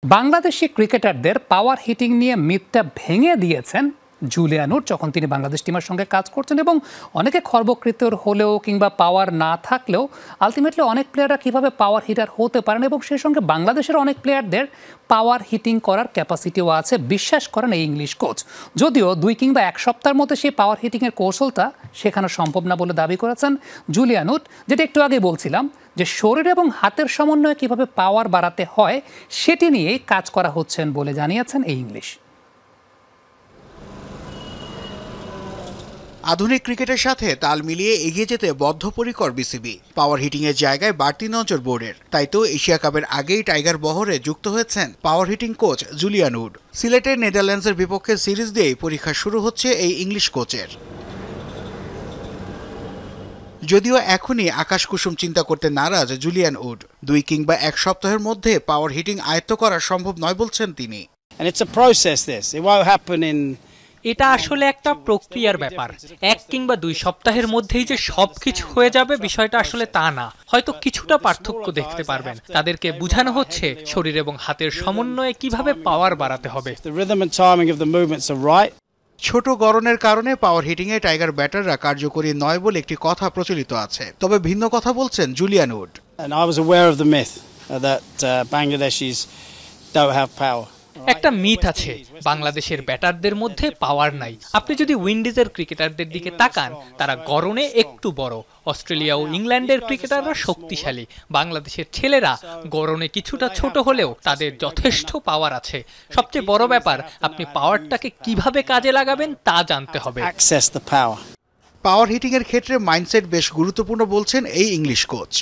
বাংলাদেশি ক্রিকেটারদের পাওয়ার হিটিং নিয়ে মিথটা ভেঙে দিয়েছেন জুলিয়ান উড যখন তিনি বাংলাদেশ টিমের সঙ্গে কাজ করছেন এবং অনেকে খর্বকৃতর হলেও কিংবা পাওয়ার না থাকলেও আলটিমেটলি অনেক প্লেয়াররা কিভাবে পাওয়ার হিটার হতে পারেন এবং সেই সঙ্গে বাংলাদেশের অনেক প্লেয়ারদের পাওয়ার হিটিং করার ক্যাপাসিটিও আছে বিশ্বাস করেন এই ইংলিশ কোচ। যদিও 2 কিংবা 1 সপ্তাহের মধ্যে সেই পাওয়ার হিটিংয়ের কৌশলটা শেখানো সম্ভব না বলে দাবি করেছেন জুলিয়ান উড। যেটা একটু আগে বলছিলাম যে শরীর এবং হাতের সমন্বয়ে কিভাবে পাওয়ার বাড়াতে হয় সেটি নিয়েই কাজ করা হচ্ছেন বলে জানিয়েছেন এই ইংলিশ। আধুনিক ক্রিকেটের সাথে তাল মিলিয়ে এগিয়ে যেতে বদ্ধপরিকর বিসিবি। পাওয়ার হিটিং এর জায়গায় বাড়তি নজর বোর্ডের। তাই তো এশিয়া কাপের আগেই টাইগার বহরে যুক্ত হয়েছেন পাওয়ার হিটিং কোচ জুলিয়ান উড। সিলেটের নেদারল্যান্ডসের বিপক্ষে সিরিজ দিয়েই পরীক্ষা শুরু হচ্ছে এই ইংলিশ কোচের। যদিও এখনই আকাশ কুসুম চিন্তা করতে নারাজ জুলিয়ান উড। 2 কিংবা 1 সপ্তাহের মধ্যে পাওয়ার হিটিং আয়ত্ত করা সম্ভব নয় বলছেন তিনি। এটা আসলে একটা প্রক্রিয়ার ব্যাপার। 1 কিংবা 2 সপ্তাহের মধ্যেই যে সবকিছু হয়ে যাবে বিষয়টা আসলে তা না। হয়তো কিছুটা পার্থক্য দেখতে পারবেন। তাদেরকে বোঝানো হচ্ছে শরীর এবং হাতের সমন্বয়ে কিভাবে পাওয়ার বাড়াতে হবে। ছোট গড়নের কারণে পাওয়ার হিটিং এ টাইগার ব্যাটাররা কার্যকরী নয় বলে একটি কথা প্রচলিত আছে। তবে ভিন্ন কথা বলছেন জুলিয়ান উড। একটা মিথ আছে, বাংলাদেশের ব্যাটারদের মধ্যে পাওয়ার নাই। আপনি যদি উইন্ডিজের ক্রিকেটারদের দিকে তাকান, তারা গড়নে একটু বড়। অস্ট্রেলিয়া ও ইংল্যান্ডের ক্রিকেটাররা শক্তিশালী। বাংলাদেশের ছেলেরা গড়নে কিছুটা ছোট হলেও তাদের যথেষ্ট পাওয়ার আছে। সবচেয়ে বড় ব্যাপার, আপনি পাওয়ারটাকে কিভাবে কাজে লাগাবেন তা জানতে হবে। পাওয়ার হিটিং এর ক্ষেত্রে মাইন্ডসেট বেশ গুরুত্বপূর্ণ বলছেন এই ইংলিশ কোচ।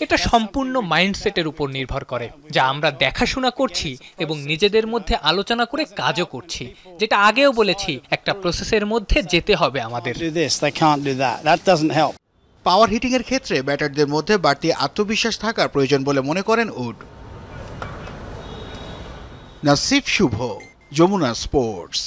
এটা সম্পূর্ণ মাইন্ডসেটের উপর নির্ভর করে, যা আমরা দেখাশোনা করছি এবং নিজেদের মধ্যে আলোচনা করে কাজও করছি। যেটা আগেও বলেছি, একটা প্রসেসের মধ্যে যেতে হবে আমাদের। পাওয়ার হিটিং এর ক্ষেত্রে ব্যাটারদের মধ্যে বাড়তি আত্মবিশ্বাস থাকার প্রয়োজন বলে মনে করেন উড। নাসিফ শুভ, যমুনা স্পোর্টস।